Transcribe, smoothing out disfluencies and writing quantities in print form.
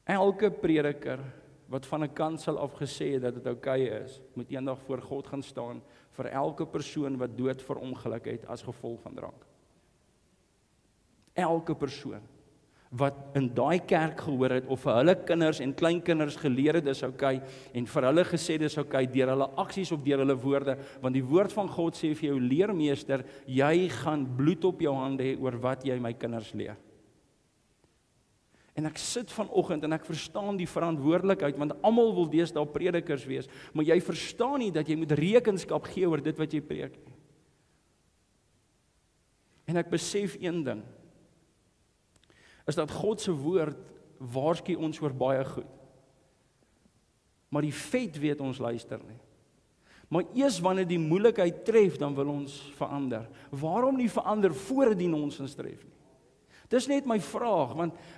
Elke prediker wat van 'n kansel af gesê het dat dit oukei is, moet eendag voor God gaan staan vir elke persoon wat dood verongeluk het as gevolg van drank. Elke persoon wat in daai kerk gehoor het of vir hulle kinders en kleinkinders geleer het dis oukei en vir hulle gesê dis oukei deur hulle aksies of deur hulle woorde, want die woord van God sê vir jou leermeester, jy gaan bloed op jou hande hê oor wat jy my kinders leer. En ek sit vanoggend en ek verstaan die verantwoordelikheid, want almal wil deesdae predikers wees, maar jy verstaan nie dat jy moet rekenskap gee oor dit wat jy preek nie. En ek besef een ding, is dat God se woord waarsku ons oor baie goed. Maar die vet weet ons luister nie. Maar eers wanneer die moeilikheid tref, dan wil ons verander. Waarom nie verander voordat die nonsens tref nie? Dis net my vraag, want